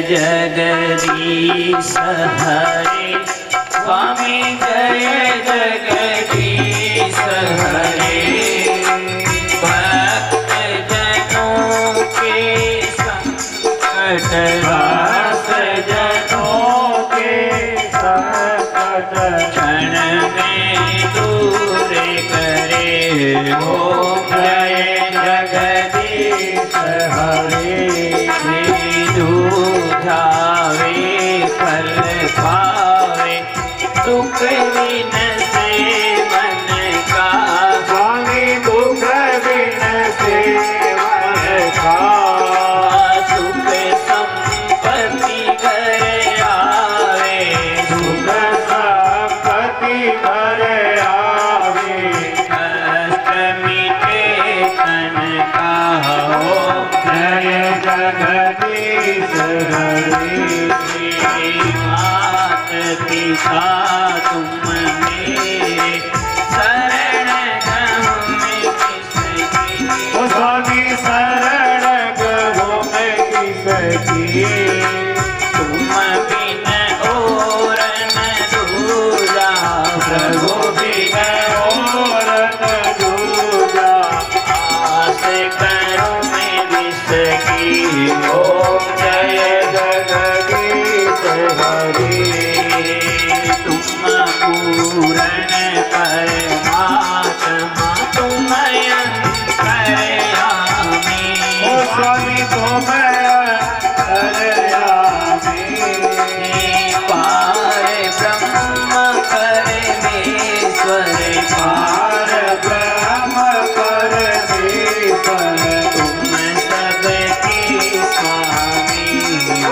जगदीश हरे स्वामी जय जगदीश हरे भक्त जनों के संकट रास जनों के संकट क्षण में दूर करे ओम जय जगदीश हरे ध्यावे फल पावे दुख बिन से मन का स्वामी दुख बिन से मन का सुख संपत्ति घर आवे सुख संपत्ति घर आवे कष्ट मिटे तन का ओम जय जगदीश हरे मात पिता तुम मेरे शरण गहूँ में किसकी ओ स्वामी शरण गहूँ में किसकी तुम बिन और न दूजा प्रभु बिन और न दूजा आस करो मैं जिसकी ओम जय जगदीश हरे तुम पूर्ण परमात्मा तुम अंतर्यामी ओ स्वामी तुम अंतर्यामी पार ब्रह्म परमेश्वर पार ब्रह्म परमेश्वर तुम सबके स्वामी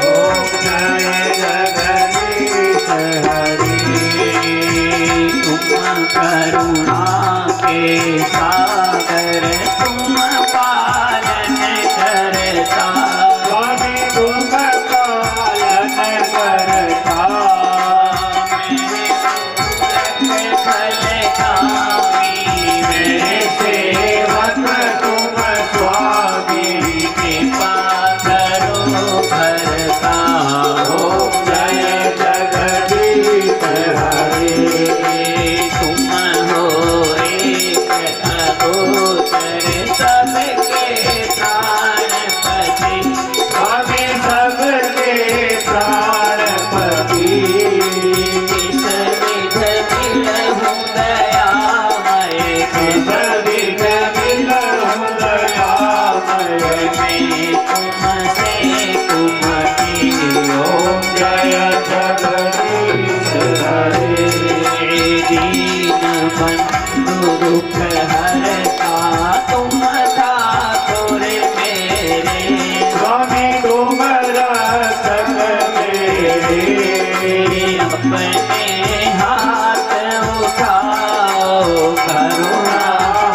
ओम जय जगदीश हरे तुम करुणा के सागर तुम पालन करता स्वामी तुम पालन करता मेरे फलकामी मेरे सेवक तुम स्वामी कृपा करो भरता ओम जय जगदीश हरे तुम हो एक अगोचर सबके प्राणपति स्वामी सबके प्राणपति किस विध मिलहूँ दयामय किस विध मिलहूँ दयामय मैं तुमसे कुमति ओम जय जगदीश हरे दीन बंधु दुख हरता तुम ठाकुर मेरे स्वामी तुम रक्षक मेरे अपने हाथ उठाओ करुणा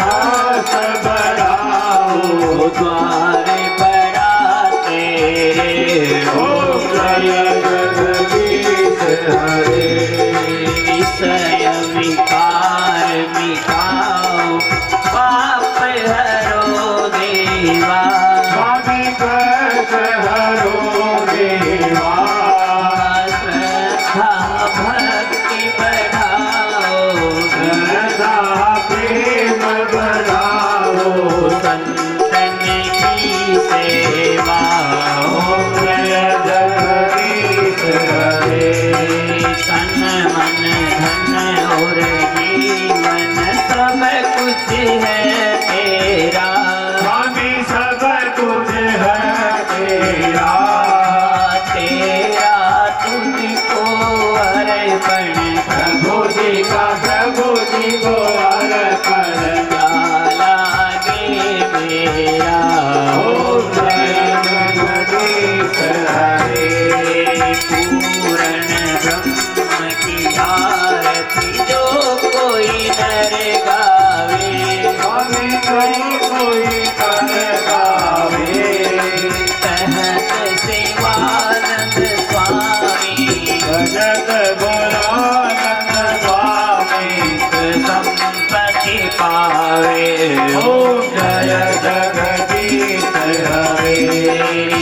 हाथ बढ़ाओ द्वार बड़ा तेरे ओम जय जगदीश हरे विषय विकार मिटाओ पाप हरो देवा स्वामी कष्ट हरो देवा श्रद्धा भक्ति बढ़ाओ श्रद्धा प्रेम बढ़ाओ संतन की सेवा ओम जय जगदीश हरे तन मन धन और जीवन सब कुछ है तेरा स्वामी सब कुछ है तेरा तेरा तुझको अर्पण प्रभु जी का प्रभु जी को अर्पण लागे मेरा ओम जय जगदीश हरे पूर्ण ब्रह्म की आरती जो कोई नर गावे स्वामी कोई कर गावे कहत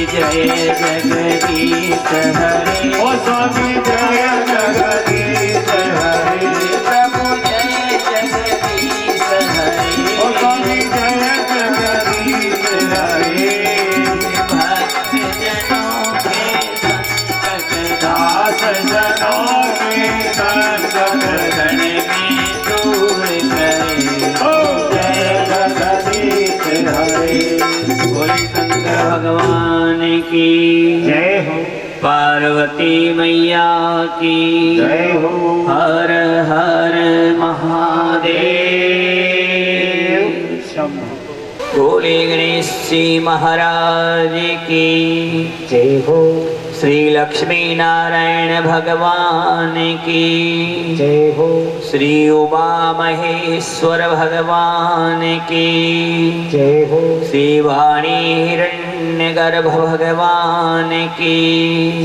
जय जगदीश हरे। ओ स्वामी जय जगदीश हरे। प्रभु जय जगदीश हरे। ओ स्वामी जय जगदीश हरे। भक्त जनों के संकट दास जनों के संकट क्षण में दूर करे। ओ जय जगदीश हरे। बोले शंकर भगवान की जय हो। पार्वती मैया की जय हो। हर हर महादेव। शंभो। बोले गणेश जी महाराज की जय हो। श्री लक्ष्मी नारायण भगवान की जय हो। श्री उमा महेश्वर भगवान की जय हो। श्री वाणी हिरण्यगर्भ भगवान की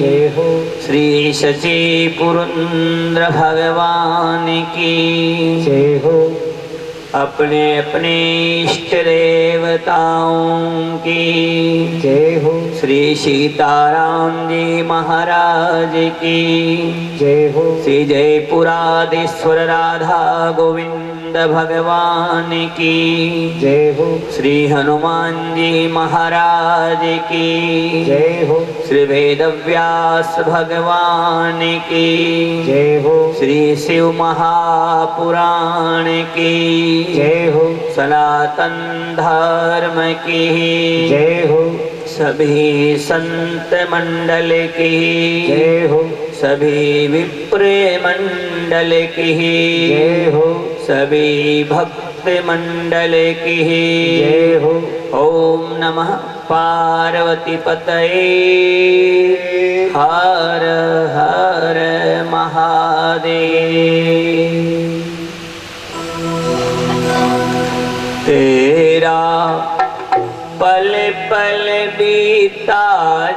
जय हो। श्री शची पुरंद्र भगवान की जय हो। अपने अपने इष्ट देवताओं की जय हो। श्री सीताराम जी महाराज की जय हो। श्री जयपुराधीश्वर राधा गोविंद भगवान की जय हो। श्री हनुमान जी महाराज की जय हो। श्री वेदव्यास भगवान की जय हो। श्री शिव महापुराण की जय हो। सनातन धर्म की जय हो। सभी संत मंडल की जय हो। सभी विप्र मंडल की जय हो। सभी भक्त मंडल की जय हो। ओम नमः पार्वती पतये हर हर महादेव। तेरा पल पल बीता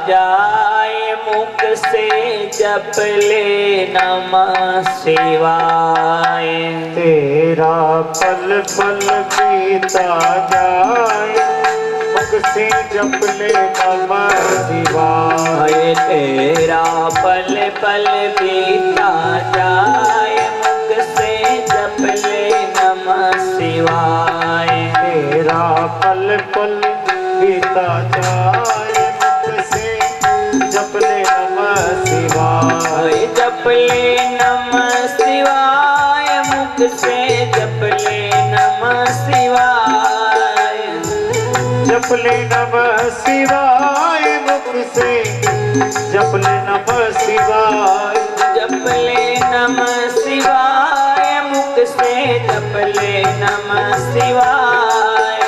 जाए मुख से जप ले नमः शिवाय। तेरा पल पल बीता जाए मुख से जप ले नमः शिवाय। तेरा पल पल बीता जाए मुख से जप ले नमः शिवाय। तेरा पल पल बीता जाए मुख से जप ले नमः शिवाय। जप ले नमः शिवाय मुख से जप ले नमः शिवाय। जप ले नमः शिवाय मुख से जप ले नमः शिवाय। जप ले नमः शिवाय मुख से जप ले नमः शिवाय।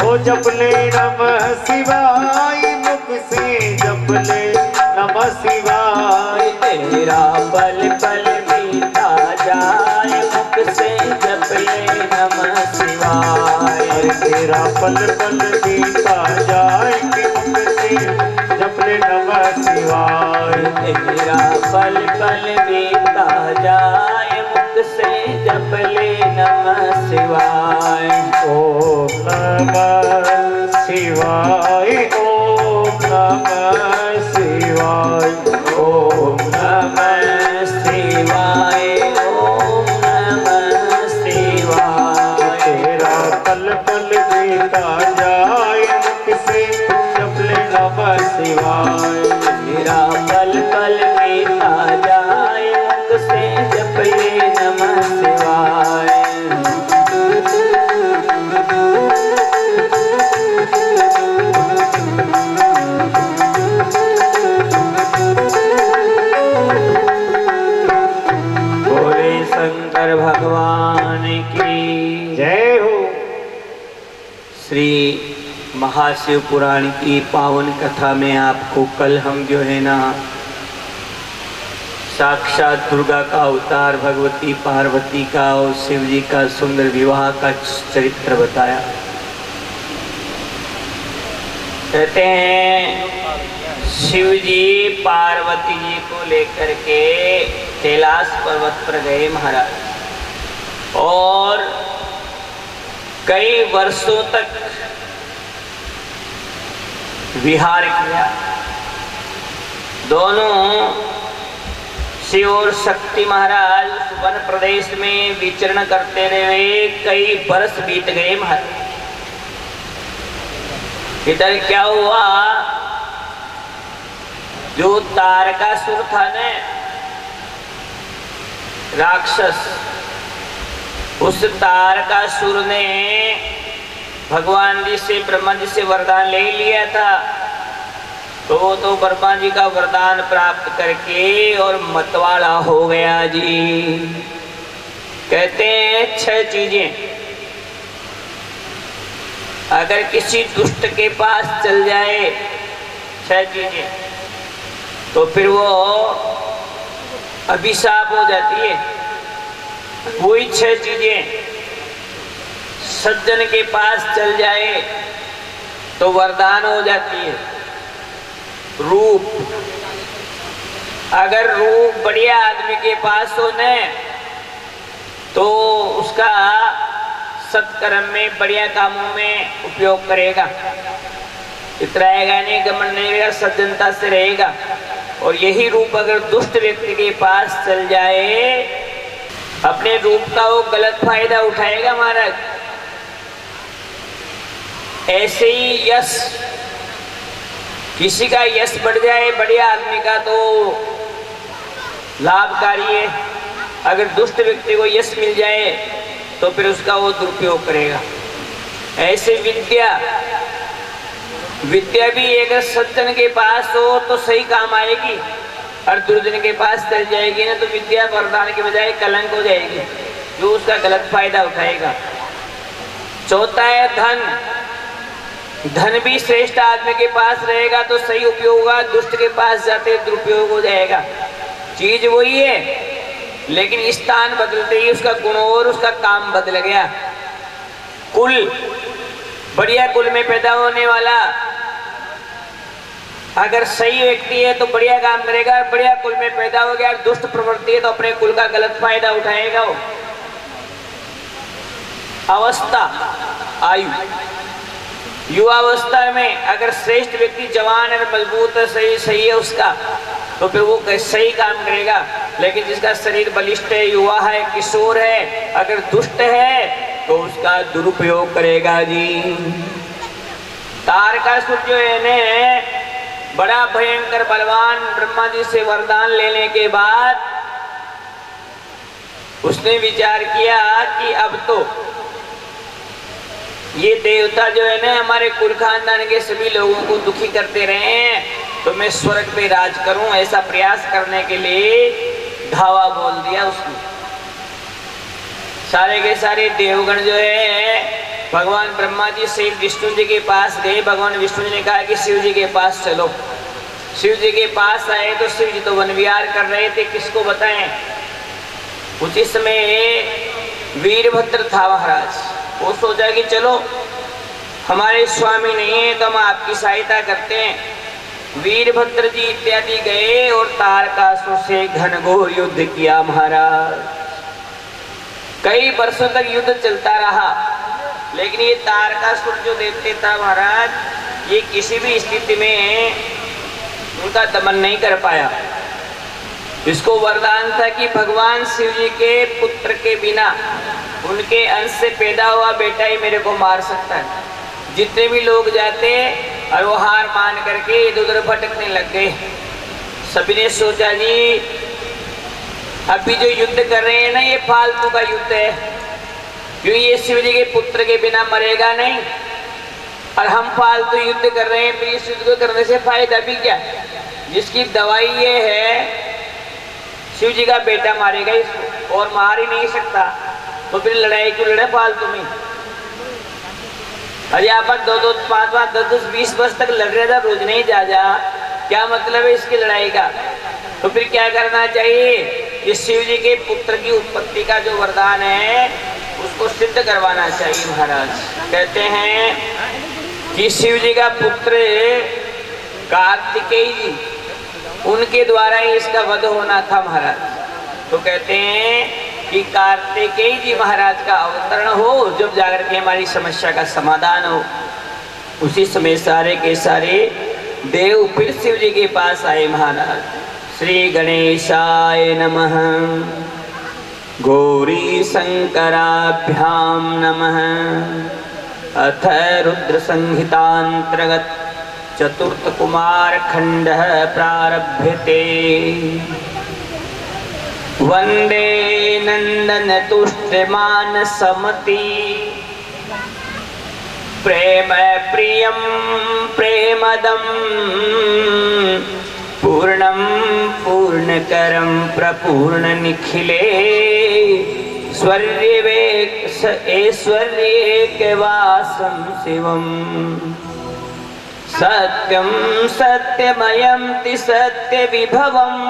ओ जप ले नमः शिवाय मुख से जप ले नमः शिवाय। तेरा पल पल बीता जाए मुख से जप ले नमः शिवाय। तेरा पल पल बीता जाए मुख से जप ले नमः शिवाय। तेरा पल पल बीता जाए मुख से जप ले नमः शिवाय। ओम नमः शिवाय। ओम नमः शिवाय। ओम नमः शिवाय। ओम नमः शिवाय। तेरा पल पल बीता जाए मुख से जप ले नमः शिवाय। तेरा पल पल बीता जाए मुख से जप ले नमः शिवाय। बोले शंकर भगवान की जय हो। श्री महाशिव पुराण की पावन कथा में आपको कल हम जो है ना साक्षात दुर्गा का अवतार भगवती पार्वती का और शिव जी का सुंदर विवाह का चरित्र बताया। कहते हैं शिव जी पार्वती जी को लेकर के कैलाश पर्वत पर गए महाराज और कई वर्षों तक विहार किया। दोनों शिव और शक्ति महाराज उस वन प्रदेश में विचरण करते रहे। कई बरस बीत गए महाराज। इधर क्या हुआ, जो तारकासुर था न राक्षस, उस तारकासुर ने भगवान जी से ब्रह्मा जी से वरदान ले लिया था। तो वो तो ब्रह्मा जी का वरदान प्राप्त करके और मतवाला हो गया जी। कहते हैं 6 चीजें अगर किसी दुष्ट के पास चल जाए, 6 चीजें, तो फिर वो अभिशाप हो जाती है। वही 6 चीजें सज्जन के पास चल जाए तो वरदान हो जाती है। रूप, अगर रूप बढ़िया आदमी के पास हो न तो उसका सत्कर्म में बढ़िया कामों में उपयोग करेगा, इतराएगा नहीं, घमंड नहीं रहेगा, सज्जनता से रहेगा। और यही रूप अगर दुष्ट व्यक्ति के पास चल जाए, अपने रूप का वो गलत फायदा उठाएगा महाराज। ऐसे ही यश, किसी का यश बढ़ जाए बढ़िया आदमी का तो लाभकारी है। अगर दुष्ट व्यक्ति को यश मिल जाए तो फिर उसका वो दुरुपयोग करेगा। ऐसे विद्या, विद्या भी अगर सज्जन के पास हो तो सही काम आएगी, और दुर्जन के पास चल जाएगी ना तो विद्या वरदान के बजाय कलंक हो जाएगी, जो उसका गलत फायदा उठाएगा। चौथा है धन, धन भी श्रेष्ठ आदमी के पास रहेगा तो सही उपयोग होगा, दुष्ट के पास जाते दुरुपयोग हो जाएगा। चीज वही है लेकिन स्थान बदलते ही उसका गुण और उसका काम बदल गया। कुल, बढ़िया कुल में पैदा होने वाला अगर सही व्यक्ति है तो बढ़िया काम करेगा, बढ़िया कुल में पैदा हो गया, दुष्ट प्रवृत्ति है तो अपने कुल का गलत फायदा उठाएगा वो। अवस्था, आयु, युवावस्था में अगर श्रेष्ठ व्यक्ति जवान और मजबूत है, सही है उसका, तो फिर वो सही काम करेगा। लेकिन जिसका शरीर बलिष्ठ है, युवा है, किशोर है, अगर दुष्ट है तो उसका दुरुपयोग करेगा जी। तारकासुर जो है ने बड़ा भयंकर बलवान, ब्रह्मा जी से वरदान लेने के बाद उसने विचार किया कि अब तो ये देवता जो है ना हमारे कुल खानदान के सभी लोगों को दुखी करते रहे हैं, तो मैं स्वर्ग पे राज करूं। ऐसा प्रयास करने के लिए धावा बोल दिया उसने। सारे के सारे देवगण जो है भगवान ब्रह्मा जी से विष्णु जी के पास गए। भगवान विष्णु जी ने कहा कि शिव जी के पास चलो। शिव जी के पास आए तो शिव जी तो वन विहार कर रहे थे, किसको बताएं। उसी समय वीरभद्र था महाराज। वो सोचा कि चलो हमारे स्वामी नहीं है तो हम आपकी सहायता करते हैं। वीरभद्र जी इत्यादि गए और तारकासुर से घनघोर युद्ध किया महाराज। कई वर्षों तक युद्ध चलता रहा, लेकिन ये तारकासुर जो दैत्य था महाराज, ये किसी भी स्थिति में उनका दमन नहीं कर पाया। इसको वरदान था कि भगवान शिव जी के पुत्र के बिना उनके अंश से पैदा हुआ बेटा ही मेरे को मार सकता है। जितने भी लोग जाते और वो हार मान करके इधर उधर भटकने लग गए। सभी ने सोचा जी अभी जो युद्ध कर रहे हैं ना ये फालतू का युद्ध है, क्यों ये शिव जी के पुत्र के बिना मरेगा नहीं, और हम फालतू युद्ध कर रहे हैं, फिर इस युद्ध को करने से फायदा भी क्या। जिसकी दवाई ये है शिव जी का बेटा मारेगा इसको, और मार ही नहीं सकता, तो फिर लड़ाई क्यों लड़े फालतू में। अरे अपन 2-2, 5-5, 10-10, 20 वर्ष तक लड़ रहे था रोज नहीं जा क्या मतलब है इसकी लड़ाई का। तो फिर क्या करना चाहिए कि शिव जी के पुत्र की उत्पत्ति का जो वरदान है उसको सिद्ध करवाना चाहिए महाराज। कहते हैं कि शिव जी का पुत्र कार्तिकेय जी, उनके द्वारा ही इसका वध होना था महाराज। तो कहते हैं कि कार्तिकेय जी महाराज का अवतरण हो, जब जाकर के हमारी समस्या का समाधान हो। उसी समय सारे के सारे देव फिर शिव जी के पास आए। महाराज श्री गणेशाय नमः, गौरी शंकराभ्याम नमः। अथ रुद्र संहितांतर्गत चतुर्थ कुमार खंड प्रारभ्यते। वंदे नंदन तुष्टमान समति, प्रेम प्रियं प्रेमदं, पूर्णं पूर्णकरं प्रपूर्ण निखिले, ऐश्वर्यैकवासं शिवम्। सत्यं सत्यमयं ति सत्यविभवम्,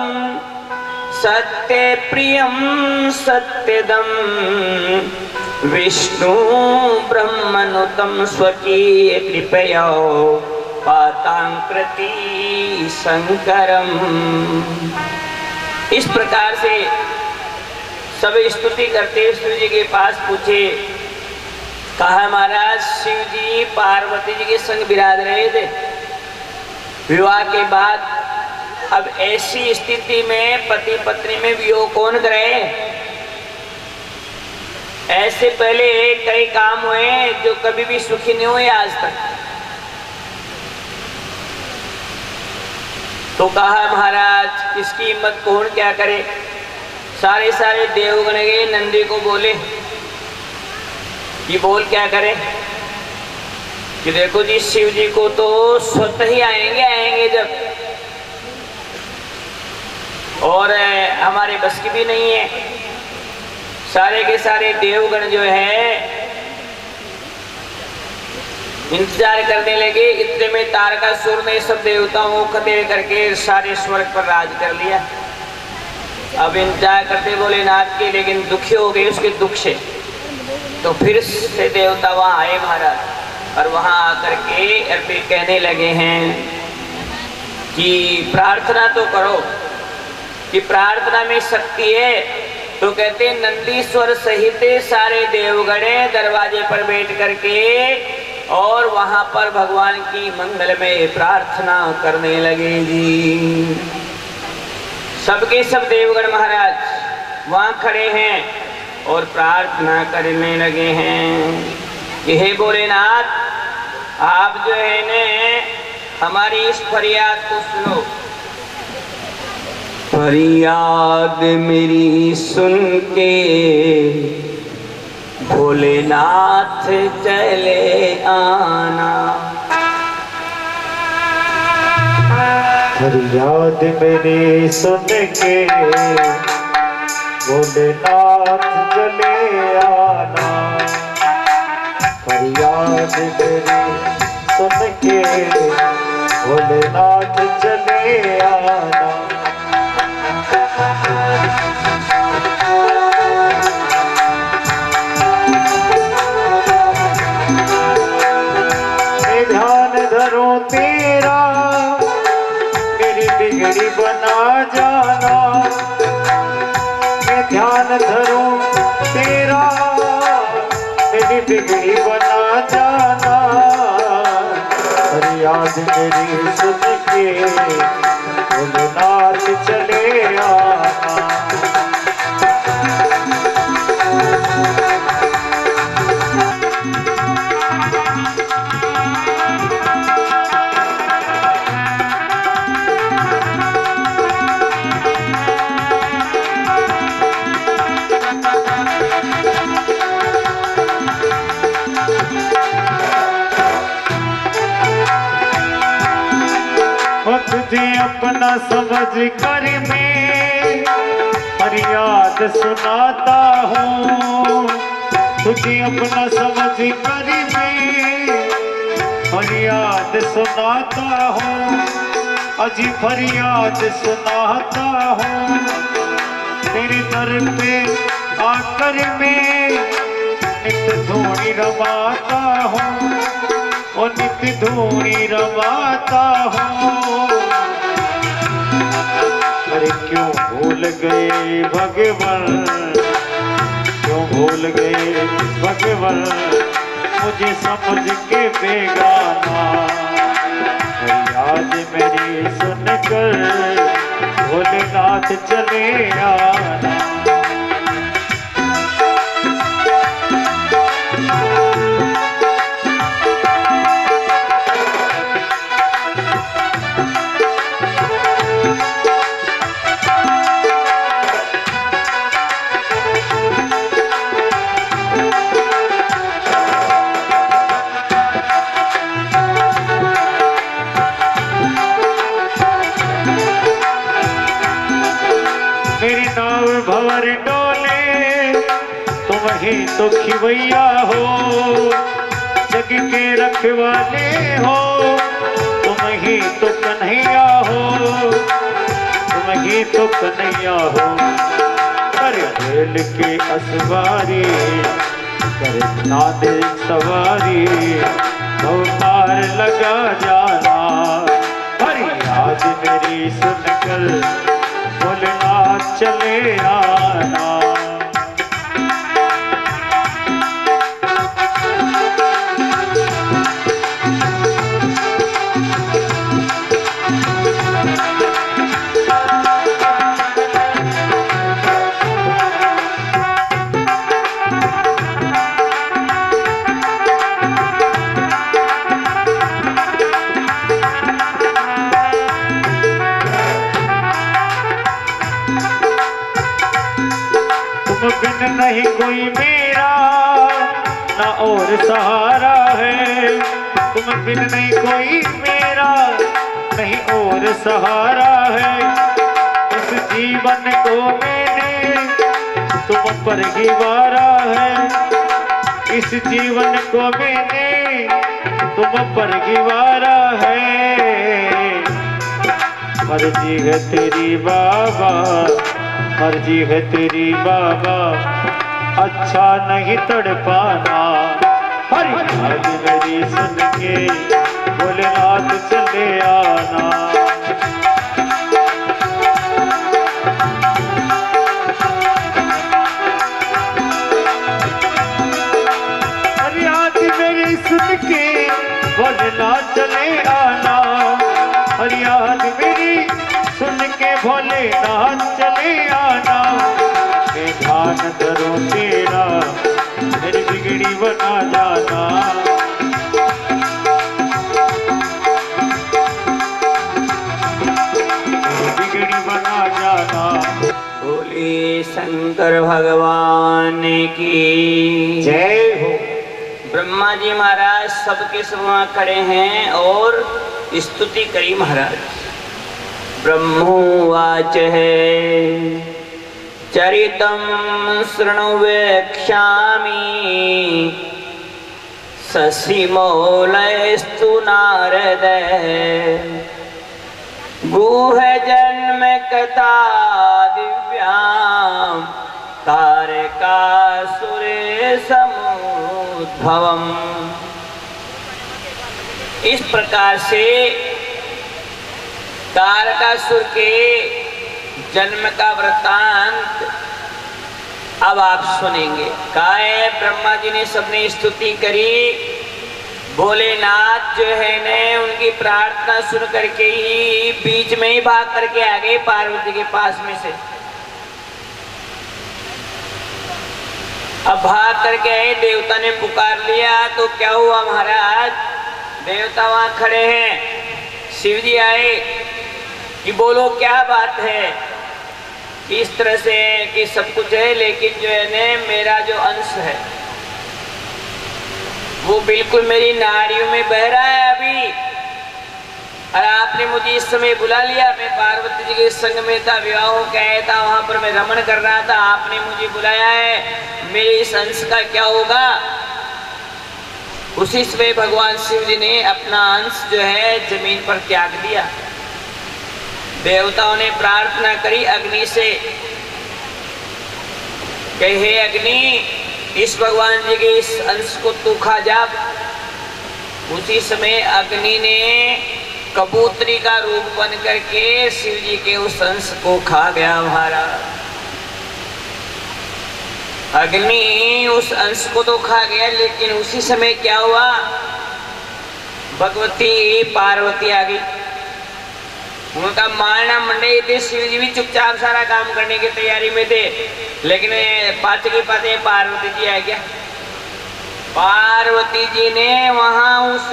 सत्यप्रियं सत्यदम्, विष्णु ब्रह्मनुतं स्वकीय कृपया पातांकृति शंकरम। इस प्रकार से सब स्तुति करते शिव जी के पास पूछे। कहा महाराज शिव जी पार्वती जी के संग विराज रहे थे विवाह के बाद। अब ऐसी स्थिति में पति पत्नी में वियोग कौन करे? ऐसे पहले कई काम हुए जो कभी भी सुखी नहीं हुए आज तक। तो कहा महाराज इसकी हिम्मत कौन क्या करे। सारे सारे देवगण गए नंदी को बोले कि बोल क्या करे। कि देखो जी शिव जी को तो स्वतः ही आएंगे जब, और हमारे बस की भी नहीं है। सारे के सारे देवगण जो है इंतजार करने लगे। इतने में तारकासुर ने सब देवताओं को खदेड़ करके सारे स्वर्ग पर राज कर लिया। अब इंतजार करते भोलेनाथ के, लेकिन दुखी हो गए उसके दुख से। तो फिर से देवता वहां आए महाराज, और वहां आकर के फिर कहने लगे हैं कि प्रार्थना तो करो, कि प्रार्थना में शक्ति है। तो कहते नंदीश्वर सहित सारे देवगणे दरवाजे पर बैठ करके और वहां पर भगवान की मंगल में प्रार्थना करने लगे जी। सबके सब देवगण महाराज वहां खड़े हैं और प्रार्थना करने लगे हैं कि हे भोलेनाथ आप जो है न हमारी इस फरियाद को सुनो। फरियाद मेरी सुन के भोलेनाथ चले आना। फरियाद मेरी सुन के भोलेनाथ चले आना। फरियाद मेरी सुन के भोलेनाथ चले आना। मैं ध्यान धरूं तेरा मेरी बिगड़ी बना जाना। मैं ध्यान धरूं तेरा मेरी बिगड़ी बना जाना। फरियाद मेरी सुन के भोलेनाथ चले आना। तुझे अपना समझ कर मैं फरियाद सुनाता हूँ। तुझे अपना समझ कर मैं फरियाद सुनाता हूँ। अजी फरियाद सुनाता हूँ। तेरे दर पे आकर मैं नित धूनी रमाता हूँ। ओ नित धूनी रमाता हूँ। अरे क्यों भूल गए भगवान, क्यों भूल गए भगवान। मुझे समझ के बेगाना। फरियाद मेरी सुनकर भोलेनाथ चले आना। मेरी नाव भंवर डोले तुम ही तो खिवैया हो, जग के रखवाले हो तुम ही तो कन्हैया हो, तुम ही तो कन्हैया हो। कर खेल के असवारी कर नाद सवारी तो पार लगा जाना। फरियाद मेरी सुनकर भोलेनाथ चले आना। बिन नहीं कोई मेरा ना और सहारा है, तुम बिन नहीं कोई मेरा नहीं और सहारा है। इस जीवन को मैंने तुम पर ही वारा है, इस जीवन को मैंने तुम पर ही वारा है। मर्जी है तेरी बाबा मर्जी है तेरी बाबा अच्छा नहीं तड़पाना। फरियाद मेरी सुन के भोलेनाथ चले आना। फरियाद मेरी सुन के भोलेनाथ चले आना। फरियाद मेरी सुन के भोलेनाथ चले आना। मैं ध्यान करूं तेरा मेरी बिगड़ी बना जाना। बिगड़ी बना जाना। बोले शंकर भगवान की जय हो। ब्रह्मा जी महाराज सबके सब वहाँ खड़े हैं और स्तुति करी महाराज। ब्रह्मोवाच है चरितम शृणु वेक्ष्यामि शशिमौलस्तु नारद गुह जन्म कथा दिव्याम तारकासुर समुद्भवम। इस प्रकार से तारकासुर के जन्म का वृत्तांत अब आप सुनेंगे। काहे ब्रह्मा जी ने सबने स्तुति करी, भोलेनाथ जो है ने उनकी प्रार्थना सुन करके ही बीच में ही भाग करके आ गए पार्वती के पास में से। अब भाग करके आए, देवता ने पुकार लिया तो क्या हुआ महाराज, देवता वहां खड़े हैं, शिव जी आए कि बोलो क्या बात है। इस तरह से कि सब कुछ है लेकिन जो है ने मेरा जो अंश है वो बिल्कुल मेरी नाड़ियों में बह रहा है अभी, और आपने मुझे इस समय बुला लिया। मैं पार्वती जी के संग में था, विवाह हो गया था, वहां पर मैं रमण कर रहा था, आपने मुझे बुलाया है, मेरे इस अंश का क्या होगा। उसी समय भगवान शिव जी ने अपना अंश जो है जमीन पर त्याग दिया। देवताओं ने प्रार्थना करी अग्नि से, हे अग्नि इस भगवान जी के इस अंश को तू खा जा। उसी समय अग्नि ने कबूतरी का रूप बन करके शिव जी के उस अंश को खा गया महाराज। अग्नि उस अंश को तो खा गया, लेकिन उसी समय क्या हुआ, भगवती पार्वती आ गई, उनका मारना मंडे थे। शिव जी भी चुपचाप सारा काम करने की तैयारी में थे, लेकिन पाते के पाते पार्वती जी आ गया। पार्वती जी ने वहां उस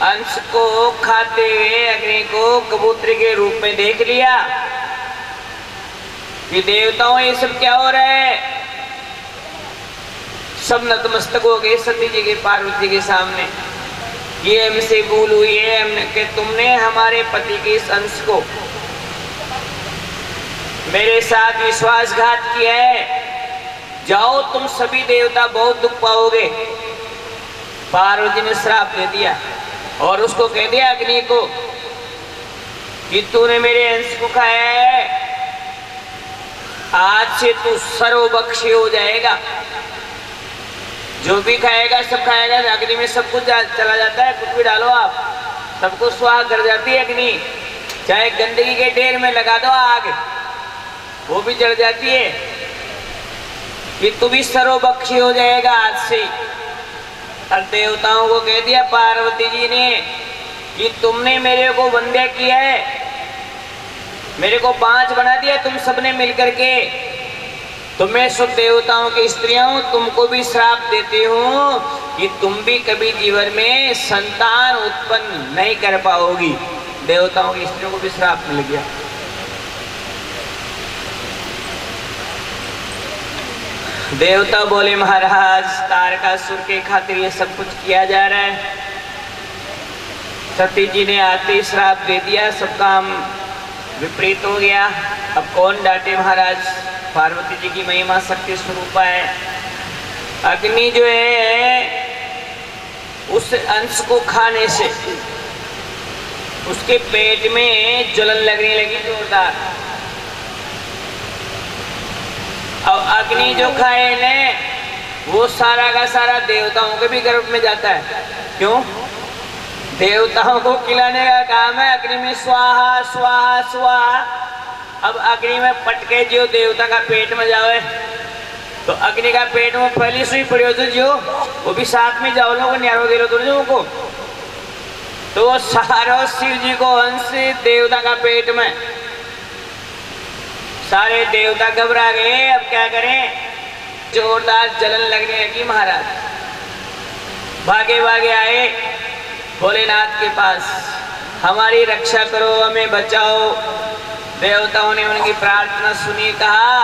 अंश को खाते हुए अग्नि को कबूतर के रूप में देख लिया कि देवताओं ये सब क्या हो रहा है। सब नतमस्तक हो गए सती जी के, पार्वती जी के सामने। ये हमसे भूल हुई है, हमने कि तुमने हमारे पति के इस अंश को मेरे साथ विश्वासघात किया है, जाओ तुम सभी देवता बहुत दुख पाओगे। पार्वती ने श्राप दे दिया और उसको कह दिया अग्नि को कि तूने मेरे अंश को खाया है, आज से तू सर्वभक्षी हो जाएगा, जो भी खाएगा सब खाएगा। अग्नि में सब कुछ चला जाता है, कुछ भी डालो आप सबको स्वाह कर जाती है अग्नि। चाहे गंदगी के ढेर में लगा दो आग, वो भी जल जाती है। कि तू भी सर्वभक्षी हो जाएगा आज से। और देवताओं को कह दिया पार्वती जी ने कि तुमने मेरे को वंद्य किया है, मेरे को 5 बना दिया तुम सबने मिलकर के। तो मैं सब देवताओं की स्त्रियां हूं, तुमको भी श्राप देती हूं कि तुम भी कभी जीवन में संतान उत्पन्न नहीं कर पाओगी। देवताओं की स्त्रियों को भी श्राप मिल गया। देवता बोले महाराज तारकासुर के खातिर ये सब कुछ किया जा रहा है। सती जी ने आते ही श्राप दे दिया, सब काम विपरीत हो गया। अब कौन डांटे महाराज, पार्वती जी की महिमा शक्ति स्वरूपा है। अग्नि जो है उस अंश को खाने से उसके पेट में जलन लगने लगी जोरदार। अब अग्नि जो खाए ने वो सारा का सारा देवताओं के भी गर्भ में जाता है। क्यों? देवताओं को खिलाने का काम है। अग्नि में स्वाहा स्वाहा स्वाहा। अब अग्नि में पटके जो देवता का पेट में जावे तो अग्नि का पेट में फैली सुई पड़ी हो तो जो वो भी साथ में जाओ लोग न्यारो दे लो को, तो वो सारा शिव जी को अंश देवता का पेट में। सारे देवता घबरा गए, अब क्या करें, जोरदार जलन लगने लगी। महाराज भागे भागे आए भोलेनाथ के पास, हमारी रक्षा करो, हमें बचाओ। देवताओं ने उनकी प्रार्थना सुनी, कहा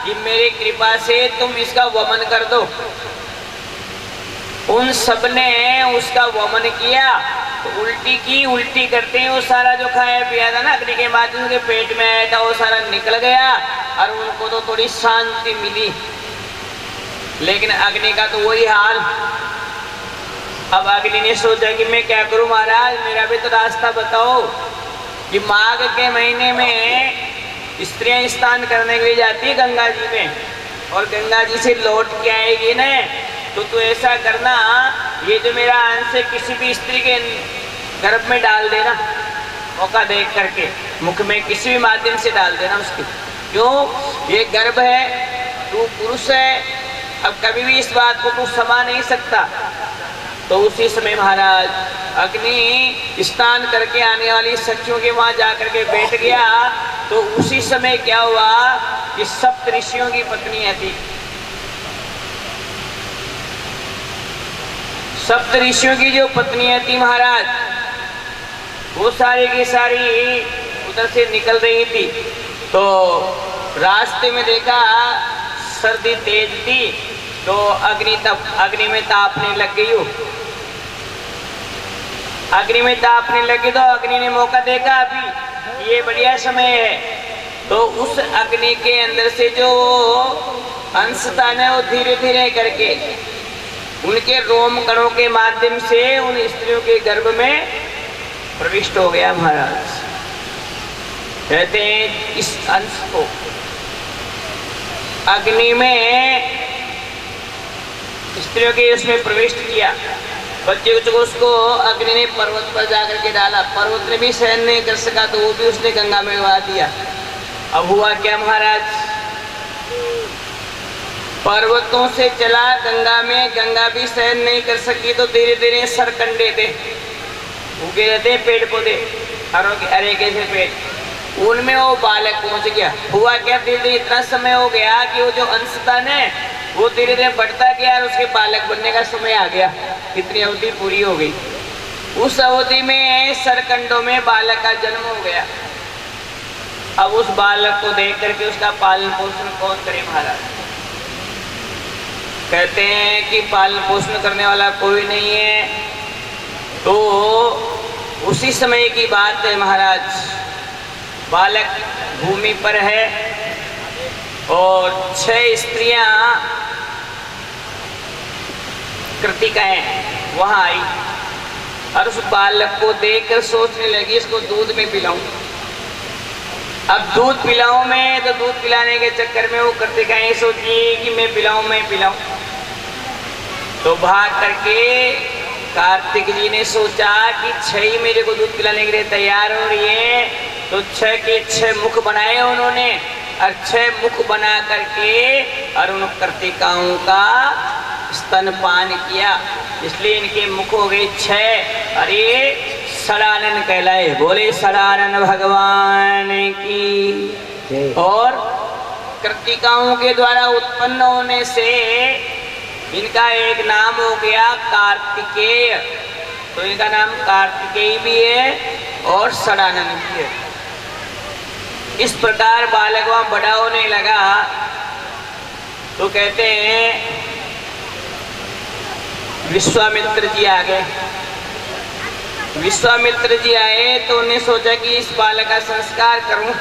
कि मेरी कृपा से तुम इसका वमन कर दो। उन सब ने उसका वमन किया तो उल्टी की, उल्टी करते हैं वो सारा जो खाया पिया था ना अग्नि के माध्यम से पेट में आया था वो सारा निकल गया और उनको तो थोड़ी शांति मिली। लेकिन अग्नि का तो वही हाल। अब अग्नि ने सोचा कि मैं क्या करूं महाराज, मेरा भी तो रास्ता बताओ। कि माघ के महीने में स्त्रियां स्नान करने के लिए जाती है गंगा जी में, और गंगा जी से लौट के आएगी ना, तो तू ऐसा करना, ये जो मेरा अंश है किसी भी स्त्री के गर्भ में डाल देना, मौका देख करके मुख में किसी भी माध्यम से डाल देना उसके। क्यों? ये गर्भ है, तू पुरुष है, अब कभी भी इस बात को तू समा नहीं सकता। तो उसी समय महाराज अग्नि स्नान करके आने वाली सखियों के वहां जाकर के बैठ गया। तो उसी समय क्या हुआ कि सप्त ऋषियों की पत्नियां थी। सप्त ऋषियों की जो पत्नियां थी महाराज, वो सारी की सारी उधर से निकल रही थी। तो रास्ते में देखा सर्दी तेज थी, तो अग्नि में तापने लग गई हो। अग्नि में तापने लगी तो अग्नि ने मौका देखा अभी ये बढ़िया समय है, तो उस अग्नि के अंदर से जो अंश था ना वो धीरे धीरे करके उनके रोम कणों के माध्यम से उन स्त्रियों के गर्भ में प्रविष्ट हो गया। महाराज कहते हैं इस अंश को अग्नि में स्त्रियों के उसमें प्रविष्ट किया। बच्चे को उसको अग्नि ने पर्वत पर जाकर के डाला, पर्वत ने भी सहन नहीं कर सका तो वो भी उसने गंगा में उड़ा दिया। अब हुआ क्या महाराज, पर्वतों से चला गंगा में, गंगा भी सहन नहीं कर सकी तो धीरे धीरे सरकंडे थे, उगे रहते पेड़ पौधे, अरे कैसे पेड़, उनमें वो बालक पहुंच गया। हुआ क्या, धीरे धीरे इतना समय हो गया कि वो जो अंश था न वो धीरे धीरे बढ़ता गया और उसके बालक बनने का समय आ गया, कितनी अवधि पूरी हो गई। उस अवधि में सरकंडों में बालक का जन्म हो गया। अब उस बालक को देख करके उसका पालन पोषण कौन करे महाराज? कहते हैं कि पालन पोषण करने वाला कोई नहीं है। तो उसी समय की बात है महाराज, बालक भूमि पर है और 6 स्त्रियां कृतिकाएं वहां आई और उस बालक को देखकर सोचने लगी इसको दूध में पिलाऊं। अब दूध पिलाऊं मैं, तो दूध पिलाने के चक्कर में वो कृतिकाएं सोची कि मैं पिलाऊं। तो भाग करके कार्तिक जी ने सोचा कि 6 ही मेरे को दूध पिलाने के लिए तैयार हो रही है, तो 6 के 6 मुख बनाए उन्होंने और 6 मुख बना करके और उन कृतिकाओं का स्तनपान किया, इसलिए इनके मुख हो गए 6। अरे सड़ानन कहलाए, बोले सड़ानन भगवान की। और कृतिकाओं के द्वारा उत्पन्न होने से इनका एक नाम हो गया कार्तिकेय, तो इनका नाम कार्तिकेय भी है और सड़ानन भी है। इस प्रकार बालक वहां बड़ा होने लगा तो कहते हैं विश्वामित्र जी आ गए। विश्वामित्र जी आए तो उन्हें सोचा कि इस बालक का संस्कार करूं,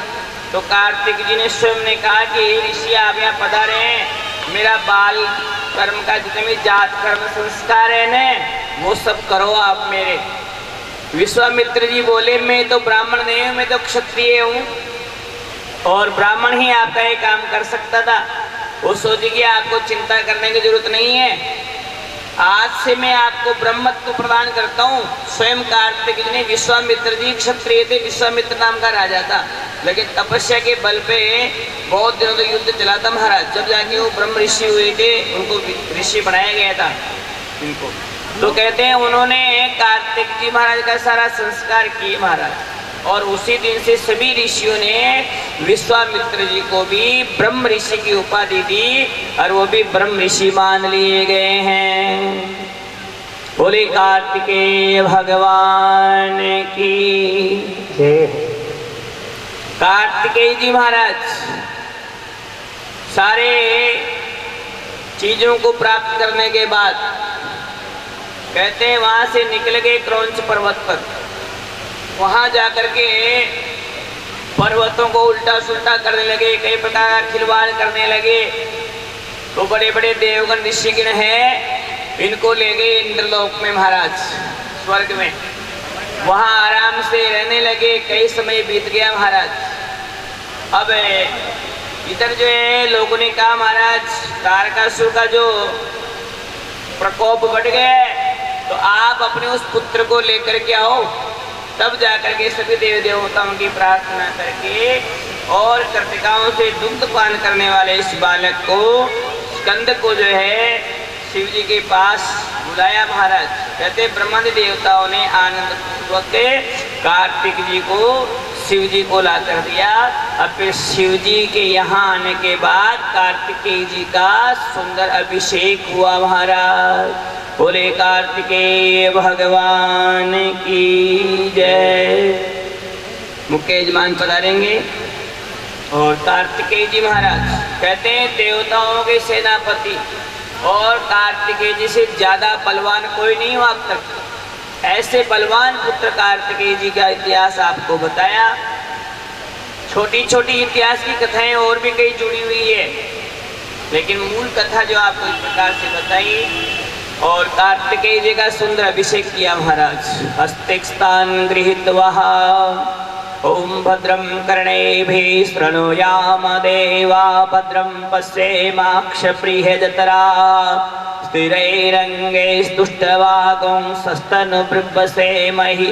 तो कार्तिक जी ने स्वयं ने कहा कि ऋषि आप यहाँ पधारे हैं, मेरा बाल कर्म का जितने भी जात कर्म संस्कार है न वो सब करो आप मेरे। विश्वामित्र जी बोले मैं तो ब्राह्मण नहीं हूँ, मैं तो क्षत्रिय हूँ और ब्राह्मण ही आपका ये काम कर सकता था। वो सोची कि आपको चिंता करने की जरूरत नहीं है, आज से मैं आपको ब्रह्मत्व प्रदान करता हूँ। स्वयं कार्तिक जी ने, विश्वामित्र जी क्षत्रिय थे, विश्वामित्र नाम का राजा था, लेकिन तपस्या के बल पे बहुत दिनों तक युद्ध चला था महाराज। जब जाके वो ब्रह्म ऋषि हुए थे उनको ऋषि बनाया गया था इनको। तो कहते हैं उन्होंने कार्तिक जी महाराज का सारा संस्कार किए महाराज, और उसी दिन से सभी ऋषियों ने विश्वामित्र जी को भी ब्रह्म ऋषि की उपाधि दी और वो भी ब्रह्म ऋषि मान लिए गए हैं। बोले कार्तिकेय भगवान की जय। कार्तिकेय जी महाराज सारे चीजों को प्राप्त करने के बाद कहते हैं वहां से निकल गए क्रौंच पर्वत पर। वहां जाकर के पर्वतों को उल्टा सुल्टा करने लगे, कई प्रकार का खिलवाड़ करने लगे। तो बड़े बड़े देवगण ऋषिगण हैं, इनको ले गए इंद्रलोक में महाराज, स्वर्ग में। वहां आराम से रहने लगे, कई समय बीत गया महाराज। अब इधर जो है लोगों ने कहा महाराज तारकासुर का जो प्रकोप बढ़ गया है, तो आप अपने उस पुत्र को लेकर के आओ। तब जाकर के सभी देव देवताओं की प्रार्थना करके और कृतिकाओं से दुग्ध पान करने वाले इस बालक को, स्कंद को जो है शिव जी के पास बुलाया महाराज। कहते ब्रह्मादि देवताओं ने आनंद पूर्वक कार्तिक जी को शिव जी को ला कर दिया। अब फिर शिव जी के यहाँ आने के बाद कार्तिकेय जी का सुंदर अभिषेक हुआ महाराज। बोले कार्तिकेय भगवान की जय। मुख्य यजमान पधारेंगे। और कार्तिकेय जी महाराज कहते हैं देवताओं के सेनापति और कार्तिकेय जी से ज्यादा बलवान कोई नहीं हुआ अब तक। ऐसे बलवान पुत्र कार्तिकेय जी का इतिहास आपको बताया। छोटी छोटी इतिहास की कथाएं और भी कई जुड़ी हुई है, लेकिन मूल कथा जो आपको इस प्रकार से बताई। और कार्तिकेय जी का सुंदर अभिषेक किया महाराज। हस्तिस्तान गृहीत्वा ओम भद्रं कर्णेभिः शृणुयाम देवा भद्रं पश्येमाक्षप्रियजतरा स्थिरैरङ्गैस्तुष्टवागुंसस्तनुभृभसेमहि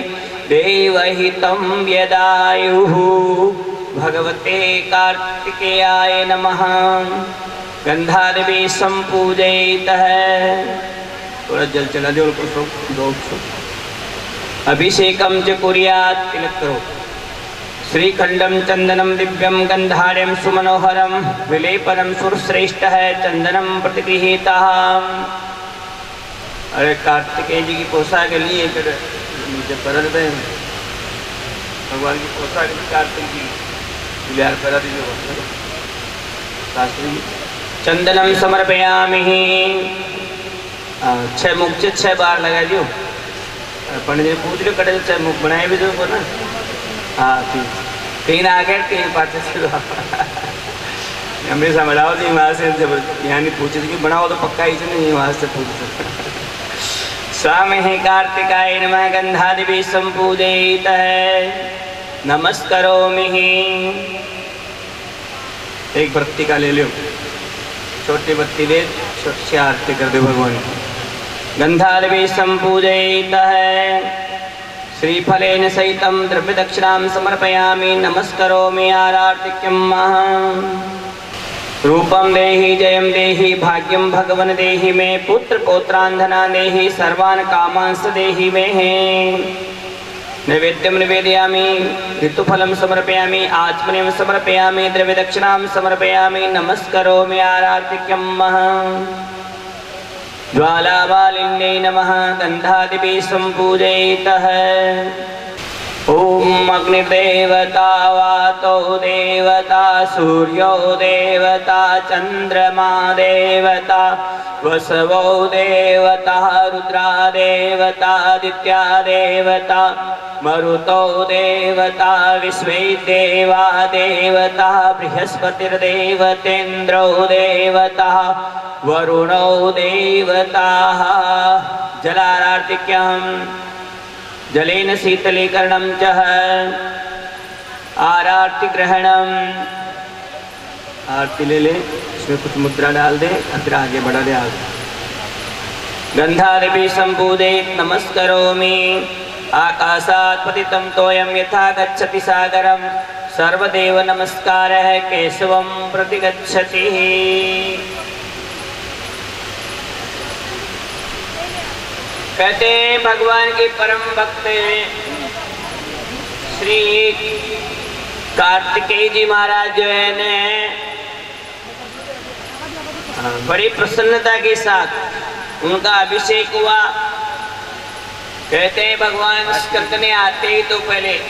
देवहितं यदायुः। भगवते कार्तिकेयाय नमः। गंधादिभिः संपूजयितः। थोड़ा जल चला दे उनको दो। अभिषेकम च कुर्यात्, तिलक करो। श्रीखंडम चंदनम दिव्यम गंधार्यम सुमनोहरम विलेपनम सुरश्रेष्ठ है चंदनम प्रतिगृहीता। अरे कार्तिकेय जी की पोशाक के लिए नीचे परत पे भगवान की पोशाक कार्तिक जी बिहार परत जी चंदनम समर्पयामि। 6 मुख से 6 बार लगा जो पंडित जी पूछ लो कटे 6 मुख बनाए भी जो को ना। हाँ ठीक 3 आ गए 3 पाते चलो हमेशा बनाओ जी वहाँ से जब यहाँ नहीं पूछे कि बनाओ तो पक्का ही नहीं वहाँ से पूछ। स्वामी कार्तिकाय नमः गंधादिभिः संपूजयितः नमस्करोमि। एक वृत्ति का ले लो, छोटी बत्ती ले छोटी सी आरती कर दो भगवान की। गंधादिभिः संपूजयितः श्रीफलेन सहितं द्रव्यदक्षिणां समर्पयामि नमस्करोमि आरार्तिक्यम्। रूपं देहि जयं देहि भाग्यं भगवन् देहि मे पुत्र पौत्रान् धनान् देहि सर्वान् कामांश्च देहि मे। नैवेद्यं निवेदयामि ऋतुफलं समर्पयामि आचमनीयं समर्पयामि द्रव्यदक्षिणां समर्पयामि नमस्करोमि आरार्तिक्यम्। ज्वालामालिन्यै नमः गन्धादिभिः सम्पूजयितः। ओम अग्निर्देवता वातो देवता सूर्यो देवता चंद्रमा देवता वसवो देवता रुद्रा देवता आदित्या देवता मरुतो देवता विश्वे देवा देवता बृहस्पतिर्देवतेन्द्रो देवता वरुणो देवता। जलारार्तिक्यम् जलेन शीतलीकरणं च आरती ग्रहणम। आरती ले ले इसमें कुछ मुद्रा डाल दे अत्र आगे बढ़ा दे आगे। गंधादिभिः संपूजयित नमस्करोमि। आकाशात् पतितं तोयं यथा गच्छति सागरं सर्वदेव नमस्कारः केशवं प्रति गच्छति। कहते हैं भगवान के परम भक्त श्री कार्तिकेय जी महाराज जो है ने बड़ी प्रसन्नता के साथ उनका अभिषेक हुआ। कहते हैं भगवान स्कंद ने आते ही तो पहले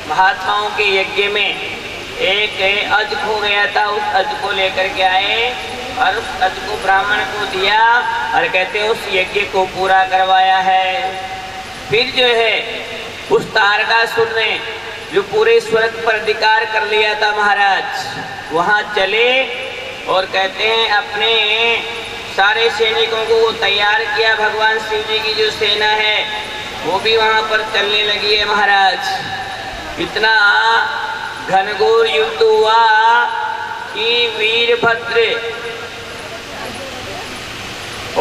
महात्माओं के यज्ञ में एक अज खो गया था, उस अज को लेकर के आए और उस अज को ब्राह्मण को दिया और कहते हैं उस यज्ञ को पूरा करवाया है। फिर जो है उस तारकासुर ने जो पूरे स्वर्ग पर अधिकार कर लिया था महाराज, वहाँ चले और कहते हैं अपने सारे सैनिकों को तैयार किया। भगवान शिव जी की जो सेना है वो भी वहाँ पर चलने लगी है महाराज। इतना घनघोर युद्ध हुआ कि वीरभद्र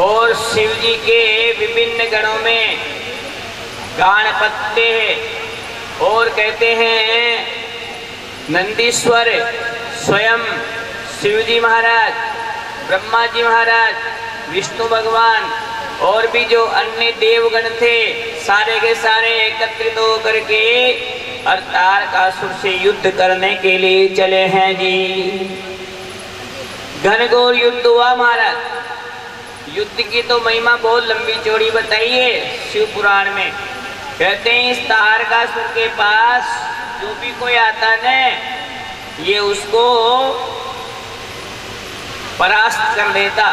और शिव जी के विभिन्न गणों में गाणपत्य और कहते हैं नंदीश्वर स्वयं शिव जी महाराज, ब्रह्मा जी महाराज, विष्णु भगवान और भी जो अन्य देवगण थे सारे के सारे एकत्रित होकर के और तारकासुर से युद्ध करने के लिए चले हैं जी। घनघोर युद्ध हुआ महाराज। युद्ध की तो महिमा बहुत लंबी चौड़ी बताई है शिव पुराण में। कहते हैं इस तारकासुर के पास जो भी कोई आता न ये उसको परास्त कर देता।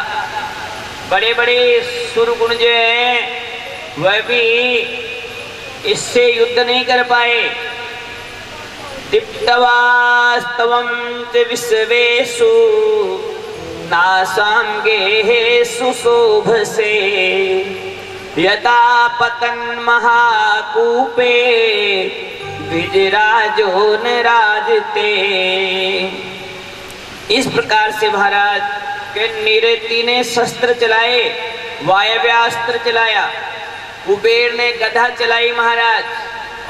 बड़े बड़े सुरगुण जो हैं वह भी इससे युद्ध नहीं कर पाए। दीप्तवास्तवं च विश्वेषु नासांगेषु शोभसे यथा पतन महाकूपे विजराजो न राजते। इस प्रकार से महाराज के निरति ने शस्त्र चलाए, वायव्यास्त्र चलाया, कुबेर ने गधा चलाई महाराज,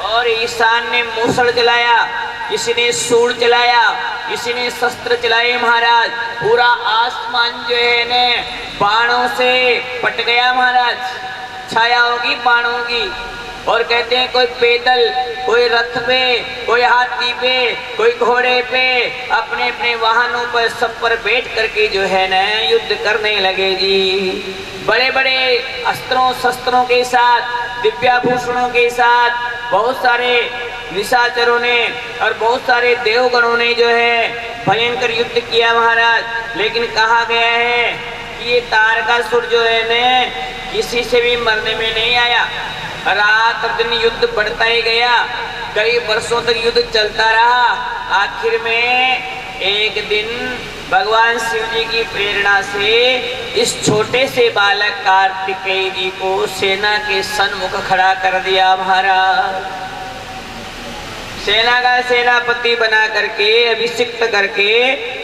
और ईशान ने मूसल चलाया, किसी ने सूंड चलाया, इसी ने शस्त्र चलाए महाराज। पूरा आसमान जो है ने बाणों से पट गया महाराज, छाया होगी बाणों की। और कहते हैं कोई पैदल, कोई रथ पे, कोई हाथी पे, कोई घोड़े पे, अपने अपने वाहनों पर सब पर बैठ करके जो है ना युद्ध करने लगे जी। बड़े बड़े अस्त्रों शस्त्रों के साथ, दिव्याभूषणों के साथ बहुत सारे निशाचरों ने और बहुत सारे देवगणों ने जो है भयंकर युद्ध किया महाराज। लेकिन कहा गया है कि ये तारकासुर जो है न किसी से भी मरने में नहीं आया। रात दिन युद्ध बढ़ता ही गया, कई वर्षों तक युद्ध चलता रहा। आखिर में एक दिन भगवान शिव जी की प्रेरणा से इस छोटे से बालक कार्तिकेय जी को सेना के सन्मुख खड़ा कर दिया महाराज। सेना का सेनापति बना करके अभिषिक्त करके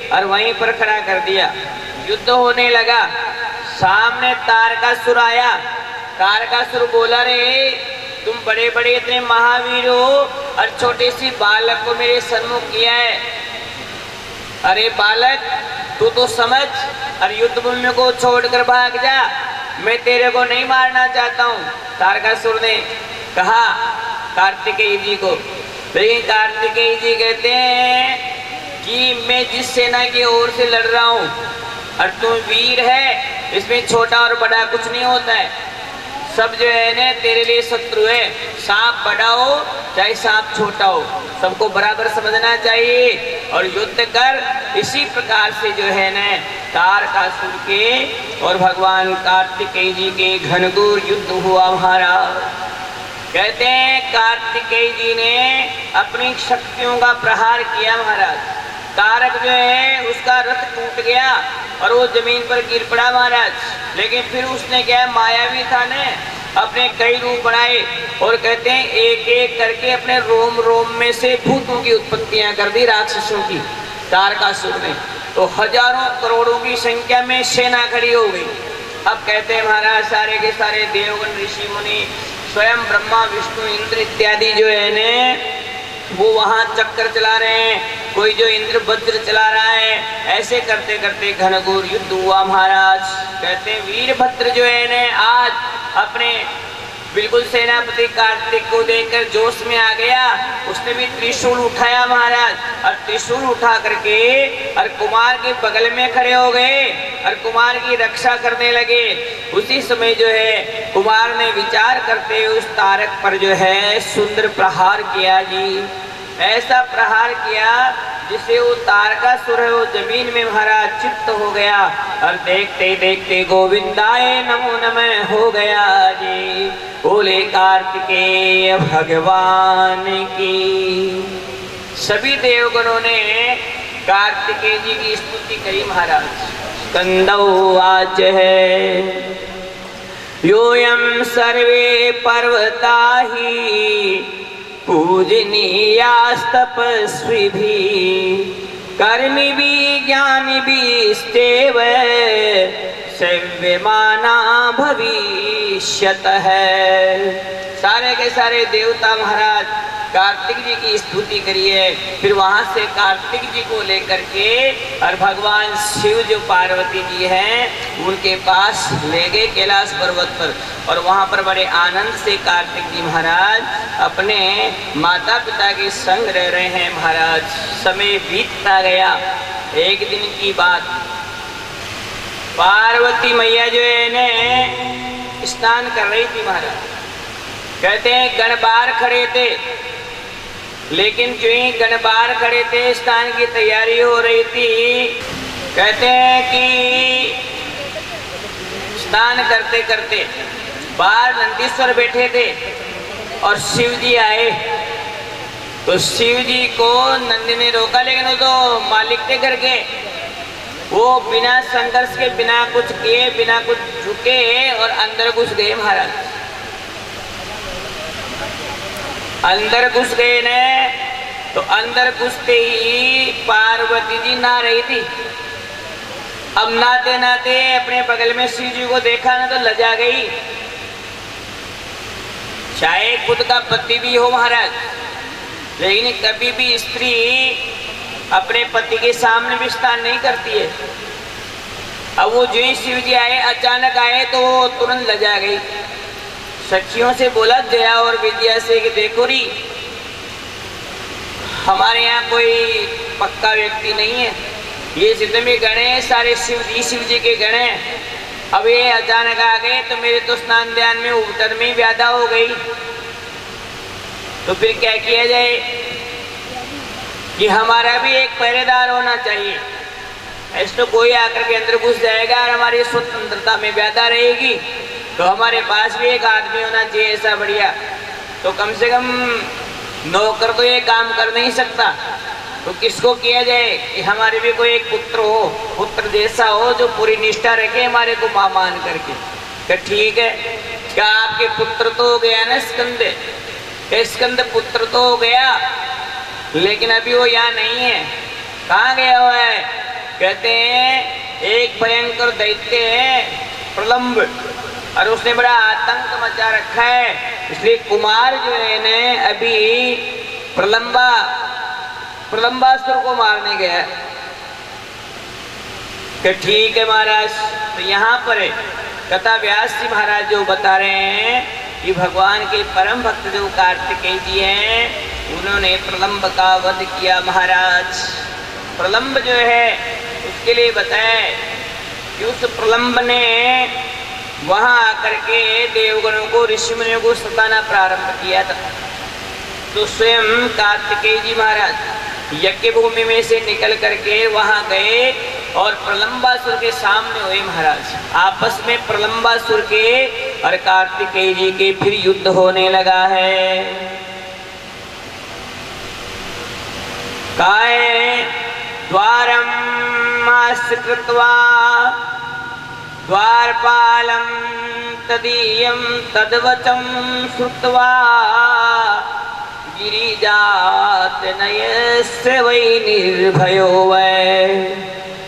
और वहीं पर खड़ा कर दिया। युद्ध होने लगा, सामने तारकासुर आया। तारकासुर बोला, रे तुम बड़े बड़े इतने महावीर हो और छोटे सी बालक को मेरे सन्मुख किया है। अरे बालक तू तो समझ और युद्ध भूमि को छोड़कर भाग जा, मैं तेरे को नहीं मारना चाहता हूँ। तारकासुर ने कहा कार्तिकेय जी को। लेकिन कार्तिकेय जी कहते हैं कि मैं जिस सेना की ओर से लड़ रहा हूँ और तू वीर है, इसमें छोटा और बड़ा कुछ नहीं होता है, सब जो है ना तेरे लिए शत्रु है। सांप बड़ा हो चाहे सांप छोटा हो, सबको बराबर समझना चाहिए और युद्ध कर। इसी प्रकार से जो है ना तारकासुर के और भगवान कार्तिकेय जी के घनघोर युद्ध हुआ महाराज। कहते हैं कार्तिकेय जी ने अपनी शक्तियों का प्रहार किया महाराज। तारक जो है उसका रथ टूट गया और वो जमीन पर गिर पड़ा महाराज। लेकिन फिर उसने क्या मायावी था ने अपने कई रूप बनाए और कहते हैं एक एक करके अपने रोम रोम में से भूतों की उत्पत्तियां कर दी राक्षसों की तारकासुर ने। तो हजारों करोड़ों की संख्या में सेना खड़ी हो गई। अब कहते हैं महाराज सारे के सारे देवगण ऋषि मुनि स्वयं ब्रह्मा विष्णु इंद्र इत्यादि जो है ने वो वहां चक्कर चला रहे हैं, कोई जो इंद्र वज्र चला रहा है। ऐसे करते करते घनघोर युद्ध हुआ महाराज। कहते हैं वीरभद्र जो है ने आज अपने बिल्कुल सेनापति कार्तिक को देखकर जोश में आ गया। उसने भी त्रिशूल उठाया महाराज और त्रिशूल उठा करके और कुमार के बगल में खड़े हो गए और कुमार की रक्षा करने लगे। उसी समय जो है कुमार ने विचार करते उस तारक पर जो है सुंदर प्रहार किया जी। ऐसा प्रहार किया जिससे वो तारकासुर है वो जमीन में महाराज चित्त हो गया और देखते देखते गोविंदाय नमो नमः हो गया जी। बोले कार्तिकेय भगवान की। सभी देवगणों ने कार्तिकेय जी की स्तुति करी महाराज। स्कंदोवाच है योऽयं सर्वे पर्वता हि पूजनीयास्तपस्विभिः कर्मिभिः ज्ञानिभिश्चैव सेव्यमाना भविष्यतः। सारे के सारे देवता महाराज कार्तिक जी की स्तुति करिए। फिर वहां से कार्तिक जी को लेकर के और भगवान शिव जो पार्वती जी हैं उनके पास ले गए कैलाश पर्वत पर और वहां पर बड़े आनंद से कार्तिक जी महाराज अपने माता पिता के संग रह रहे हैं महाराज। समय बीतता गया। एक दिन की बात, पार्वती मैया जो है ने स्नान कर रही थी महाराज। कहते हैं गणबार खड़े थे, लेकिन जो ही गणबार खड़े थे स्नान की तैयारी हो रही थी। कहते हैं कि स्नान करते करते बाहर नंदीश्वर बैठे थे और शिव जी आए। तो शिव जी को नंदी ने रोका, लेकिन वो तो मालिक थे घर के, वो बिना संघर्ष के बिना कुछ किए बिना कुछ झुके और अंदर घुस गए महाराज। अंदर घुस गए ने तो अंदर घुसते ही पार्वती जी नहा रही थी। अब नहाते नहाते अपने बगल में शिव जी को देखा ना तो लजा गई। चाहे खुद का पति भी हो महाराज, लेकिन कभी भी स्त्री अपने पति के सामने भी स्नान नहीं करती है। अब वो जो ही शिव जी आए, अचानक आए तो वो तुरंत लजा गई। सखियों से बोला जया और विद्या से कि देखो री, हमारे यहाँ कोई पक्का व्यक्ति नहीं है, ये जितने भी गण हैं सारे शिव जी के गण हैं। अब ये अचानक आ गए तो मेरे तो स्नान ध्यान में उतर में व्याधा हो गई, तो फिर क्या किया जाए कि हमारा भी एक पहरेदार होना चाहिए। ऐसे तो कोई आकर के अंदर घुस जाएगा और हमारी स्वतंत्रता में व्याधा रहेगी, तो हमारे पास भी एक आदमी होना चाहिए ऐसा बढ़िया। तो कम से कम नौकर तो ये काम कर नहीं सकता, तो किसको किया जाए कि हमारे भी कोई एक पुत्र हो, पुत्र जैसा हो जो पूरी निष्ठा रखे हमारे को मां मान करके। तो ठीक है, क्या आपके पुत्र तो हो गया ना स्कंद, स्कंद पुत्र तो हो गया, लेकिन अभी वो यहाँ नहीं है। कहाँ गया हुआ है? कहते हैं एक भयंकर दैत्य है प्रलंब, और उसने बड़ा आतंक मचा रखा है, इसलिए कुमार जो है ने अभी प्रलंबासुर को मारने गया। कि ठीक है महाराज। तो यहाँ पर कथा व्यास जी महाराज जो बता रहे हैं कि भगवान के परम भक्त जो कार्तिकेय जी हैं उन्होंने प्रलंब का वध किया। महाराज प्रलंब जो है उसके लिए बताया कि उस प्रलंब ने वहां आकर के देवगणों को ऋषि मुनियों को सताना प्रारंभ किया था। तो स्वयं कार्तिकेय जी महाराज यज्ञ भूमि में से निकल करके वहां गए और प्रलंबासुर के सामने हुए। महाराज आपस में प्रलंबासुर के और कार्तिकेय जी के फिर युद्ध होने लगा है। काय द्वारम आश्रित्वा द्वारपालं तदीयं तद्वचं श्रुत्वा गिरिजात नयस्य वै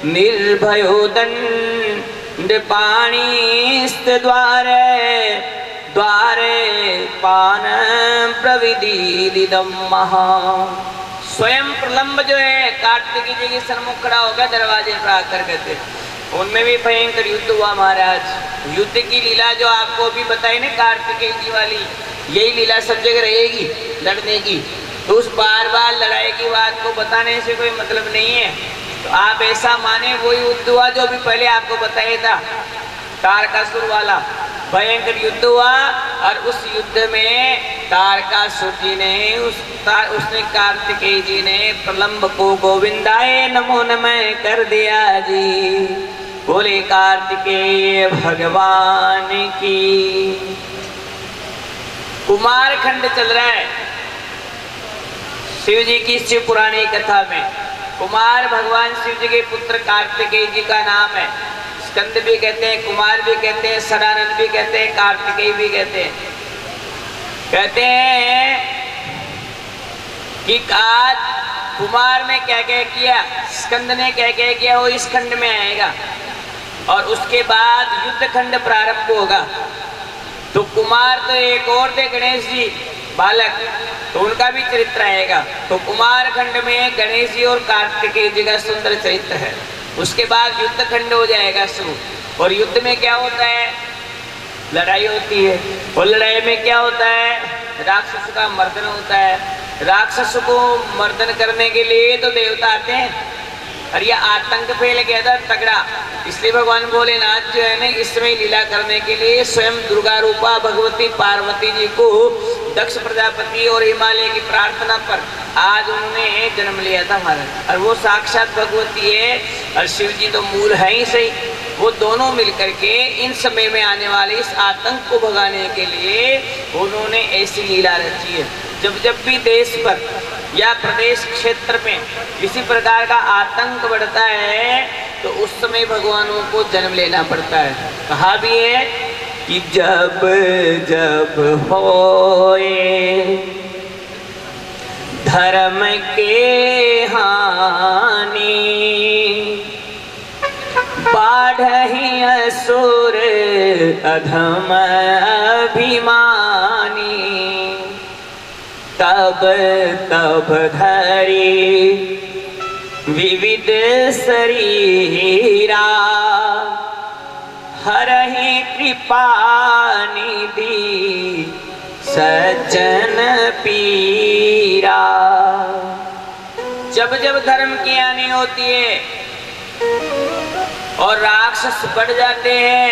निर्भयो दंडपाणिस्ते द्वारे पान प्रविदिदं महा। स्वयं प्रलंब जो है कार्तिकेय जी के सन्मुख खड़ा हो गया दरवाजे पर आकर कहते, उनमें भी भयंकर युद्ध हुआ। महाराज युद्ध की लीला जो आपको भी बताई ना कार्तिकेय जी वाली, यही लीला सब जगह रहेगी लड़ने की। तो उस बार बार लड़ाई की बात को बताने से कोई मतलब नहीं है। तो आप ऐसा माने वो युद्ध हुआ जो भी पहले आपको बताया था, तारकासुर वाला भयंकर युद्ध हुआ। और उस युद्ध में तारकासुर जी ने उसने कार्तिकेय जी ने प्रलंब को गोविंदाय नमो नमः कर दिया जी। बोले कार्तिकेय भगवान की। कुमार खंड चल रहा है शिव जी की शिव पुराणी कथा में। कुमार भगवान शिव जी के पुत्र कार्तिकेय जी का नाम है। स्कंद भी कहते हैं, कुमार भी कहते हैं, सदानंद भी कहते हैं, कार्तिकेय भी कहते हैं। कहते हैं कि आज कुमार ने क्या क्या किया, स्कंद ने क्या क्या किया, वो इस खंड में आएगा। और उसके बाद युद्ध खंड प्रारंभ होगा। तो कुमार तो एक और थे गणेश जी बालक, तो उनका भी चरित्र आएगा। तो कुमार खंड में गणेश जी और कार्तिकेय जी का सुंदर चरित्र है। उसके बाद युद्ध खंड हो जाएगा शुरू। और युद्ध में क्या होता है? लड़ाई होती है। और लड़ाई में क्या होता है? राक्षस का मर्दन होता है। राक्षस को मर्दन करने के लिए तो देवता आते हैं, और यह आतंक फैल गया था तगड़ा। इसलिए भगवान भोलेनाथ जो है ना इस समय लीला करने के लिए स्वयं दुर्गा रूपा भगवती पार्वती जी को दक्ष प्रजापति और हिमालय की प्रार्थना पर आज उन्होंने जन्म लिया था महाराज। और वो साक्षात भगवती है और शिव जी तो मूल है ही सही। वो दोनों मिलकर के इन समय में आने वाले इस आतंक को भगाने के लिए उन्होंने ऐसी लीला रची है। जब भी देश पर या प्रदेश क्षेत्र में किसी प्रकार का आतंक बढ़ता है तो उस समय भगवानों को जन्म लेना पड़ता है। कहा भी है कि जब जब होए धर्म के हानि बाढ़हि असुर अधम अभिमानी तब तब धरी विविध शरीरा, हरहि कृपा निधि सज्जन पीरा। जब जब धर्म की हानि होती है और राक्षस बढ़ जाते हैं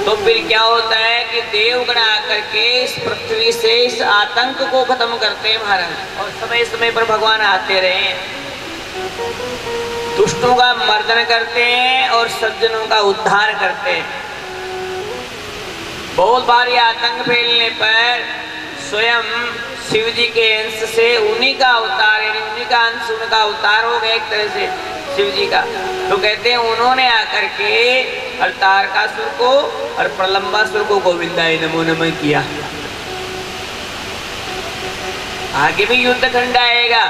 तो फिर क्या होता है कि देवगण आकर के इस पृथ्वी से इस आतंक को खत्म करते हैं महाराज। और समय समय पर भगवान आते रहे, दुष्टों का मर्दन करते हैं और सज्जनों का उद्धार करते हैं। बहुत बार ये आतंक फैलने पर स्वयं शिव जी के अंश से उन्हीं का अवतार, यानी उन्हीं का अंश, उनका अवतार हो गया एक तरह से शिव जी का। तो कहते हैं उन्होंने आकर के तारकासुर को और प्रलंबासुर को गोविंदाय नमो नमः किया। आगे भी युद्ध खंड आएगा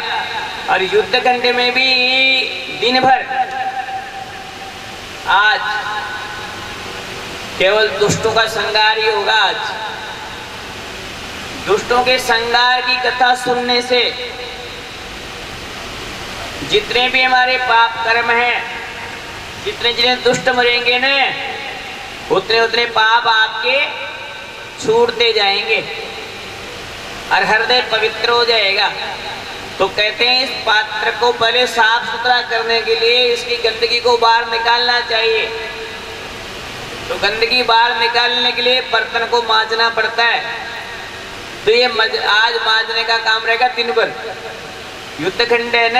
और युद्ध खंड में भी दिन भर आज केवल दुष्टों का संहार ही होगा। आज दुष्टों के संहार की कथा सुनने से जितने भी हमारे पाप कर्म हैं, जितने जितने दुष्ट मरेंगे न, उतने उतने पाप आपके छूटते जाएंगे और हृदय पवित्र हो जाएगा। तो कहते हैं इस पात्र को पहले साफ सुथरा करने के लिए इसकी गंदगी को बाहर निकालना चाहिए। तो गंदगी बाहर निकालने के लिए बर्तन को मांजना पड़ता है। तो ये आज मांजने का काम रहेगा दिन भर। युद्ध खंड है न,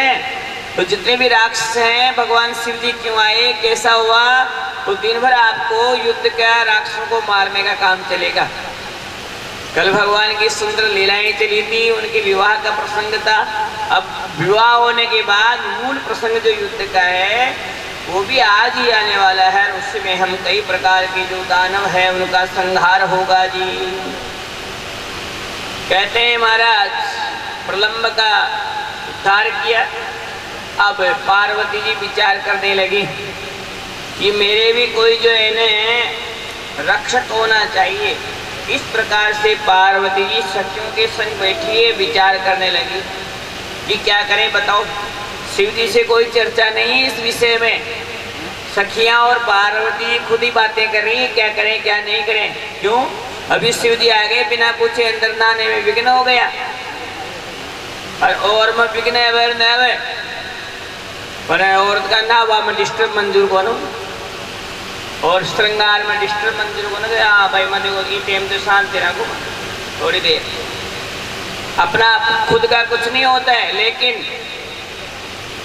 तो जितने भी राक्षस हैं भगवान शिव जी क्यों आए, कैसा हुआ, तो दिन भर आपको युद्ध का राक्षसों को मारने का काम चलेगा। कल भगवान की सुंदर लीलाएं चली थी, उनके विवाह का प्रसंग था। अब विवाह होने के बाद मूल प्रसंग जो युद्ध का है वो भी आज ही आने वाला है। उसमें हम कई प्रकार के जो दानव है उनका संहार होगा जी। कहते हैं महाराज प्रलंब का उद्धार किया। अब पार्वती जी विचार करने लगी कि मेरे भी कोई जो है न रक्षक होना चाहिए। इस प्रकार से पार्वती जी सखियों के संग बैठी है, विचार करने लगी कि क्या करें बताओ। शिव जी से कोई चर्चा नहीं इस विषय में। सखियां और पार्वती खुद ही बातें कर रही है, क्या करें क्या नहीं करें। क्यों? अभी शिव जी आ गए, बिना पूछे अंदर नहाने में विघ्न हो गया। और मैं विघ्न अवेर न आवे पर औरत का नहावा में डिस्टर्ब मंजूर बनो और श्रृंगार में डिस्टर्ब मंजूर बनो। हाँ भाई मैं देखो ये टाइम तो शांति रखो थोड़ी देर। अपना खुद का कुछ नहीं होता है, लेकिन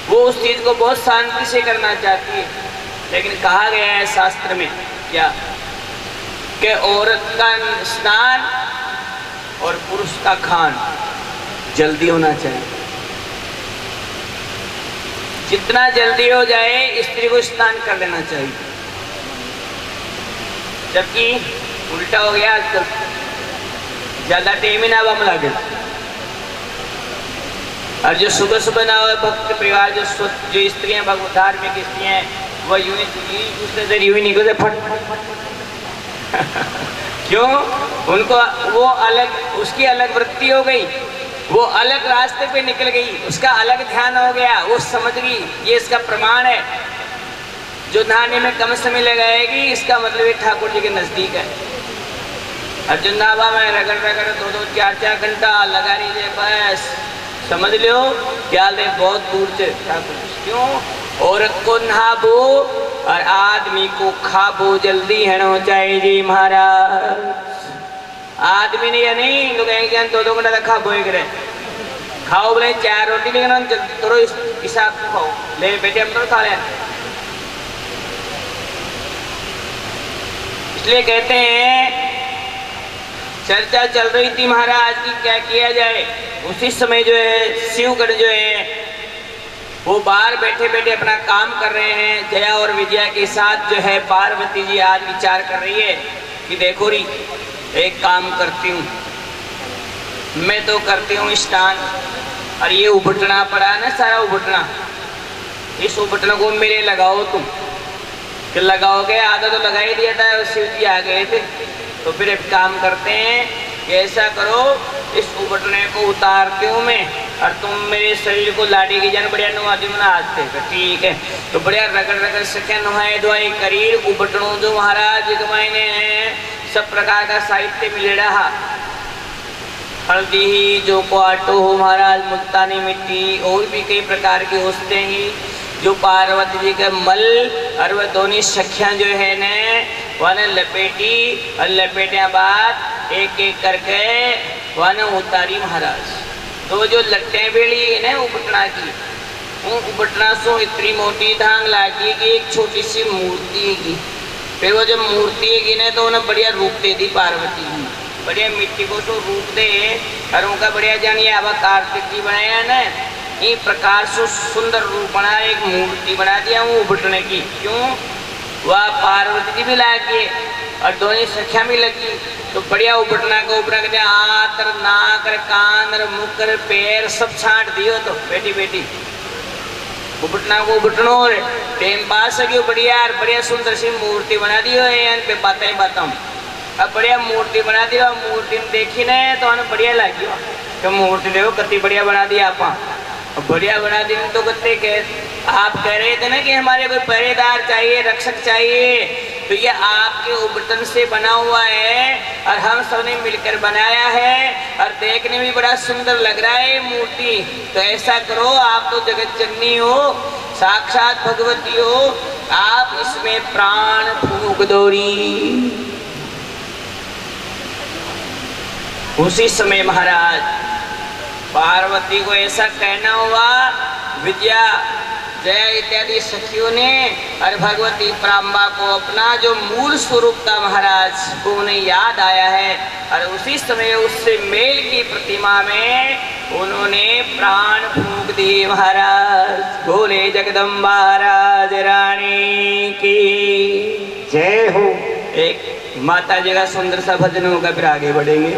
वो उस चीज को बहुत शांति से करना चाहती है। लेकिन कहा गया है शास्त्र में क्या कि औरत का स्नान और पुरुष का खान जल्दी होना चाहिए। जितना जल्दी हो जाए स्त्री को स्नान कर लेना चाहिए, जबकि उल्टा हो गया आजकल, ज्यादा टाइम ही ना बम लगे। और जो सुबह सुबह ना हो भक्त परिवार जो स्त्रियां भगवत धार्मिक स्त्रियां वह यूं ही निकलते फट क्यों? उनको वो अलग, उसकी अलग वृत्ति हो गई, वो अलग रास्ते पे निकल गई, उसका अलग ध्यान हो गया, वो समझ गई। ये इसका प्रमाण है। जो नहाने में कम समय लगाएगी इसका मतलब ये ठाकुर जी के नजदीक है। अर्जुन नाभा में रगड़ रगड़ 2-2 4-4 घंटा लगा रही है, बस समझ लो क्या ले बहुत दूर से ठाकुर। क्यों? औरत को नहाबो और आदमी को खाबो जल्दी है चाहिए जी महाराज। आदमी ने नहीं तो कहेंगे 2-2 घंटा तक खाबो एक रहे खाओ, बोले 4 रोटी लेकिन थोड़ा हिसाब से खाओ, ले बेटे हम तो खा लें। इसलिए कहते हैं चर्चा चल रही थी महाराज की क्या किया जाए। उसी समय जो है शिवगढ़ जो है वो बाहर बैठे बैठे अपना काम कर रहे हैं। जया और विजया के साथ जो है पार्वती जी आज विचार कर रही है कि देखो री एक काम करती हूँ, मैं तो करती हूँ स्नान, और ये उबटना पड़ा है ना सारा उबटना, इस उबटना को मेरे लगाओ तुम। कि लगाओगे? आधा तो लगा ही दिया था, शिव जी आ गए थे। तो फिर एक काम करते हैं कि ऐसा करो, इस उबटने को उतारती हूँ मैं और तुम मेरे शरीर को लाडी की जान बढ़िया नुआती मना आते। ठीक है, तो बढ़िया रगड़ रगड़ सके नुहाए धुआई करी उबटनों जो महाराज के मायने सब प्रकार का साहित्य मिले रहा। हल्दी जो क्वाटो हो महाराज, मुल्तानी मिट्टी और भी कई प्रकार की औषधि ही जो पार्वती जी के मल और वह दोनों सखियां जो है ने वह लपेटी और लपेटे बाद एक एक करके वह उतारी महाराज। तो जो लट्टे बेड़ी है ना उबटना की, वो उबटना सो इतनी मोटी धांग लागी कि एक छोटी सी मूर्ति की। फिर वो जब मूर्ति की ना तो उन्हें बढ़िया रूप दे दी पार्वती, बढ़िया मिट्टी को तो रूप दे और उनका बढ़िया जानिए अब कार्तिक जी बनाया ना इस प्रकार से सुंदर रूप बना, एक मूर्ति बना दिया वो उबटने की। क्यों? वह पार्वती जी भी लागी और दोनों सखियां भी लगी, तो बढ़िया उबटना को ऊपर कर दिया, आतर नाक कान मुख पैर सब छांट दियो। तो बेटी बेटी उबटना को उबटनो टेम पास है बढ़िया और बढ़िया सुंदर सी मूर्ति बना दी है। बातें ही बताऊँ, अब बढ़िया मूर्ति बना दी, मूर्ति देखी ना तो हमें बढ़िया लगी। तो मूर्ति देखो कितनी बढ़िया बना दी आप, बढ़िया बना दी। तो कितने कह आप कह रहे थे ना कि हमारे कोई पहरेदार चाहिए, रक्षक चाहिए, तो ये आपके उबटन से बना हुआ है और हम सबने मिलकर बनाया है और देखने में बड़ा सुंदर लग रहा है मूर्ति। तो ऐसा करो, आप तो जगत जननी हो, साक्षात भगवती हो, आप इसमें प्राण फूंक दोरी। उसी समय महाराज पार्वती को ऐसा कहना हुआ, विद्या जया इत्यादि सखियों ने और भगवती प्राम्बा को अपना जो मूल स्वरूप था महाराज को उन्हें याद आया है और उसी समय उससे मेल की प्रतिमा में उन्होंने प्राण फूंक दिए महाराज। बोले जगदम्बा राज रानी की जय हो। एक माता जी का सुंदर सा भजन होगा, फिर आगे बढ़ेंगे।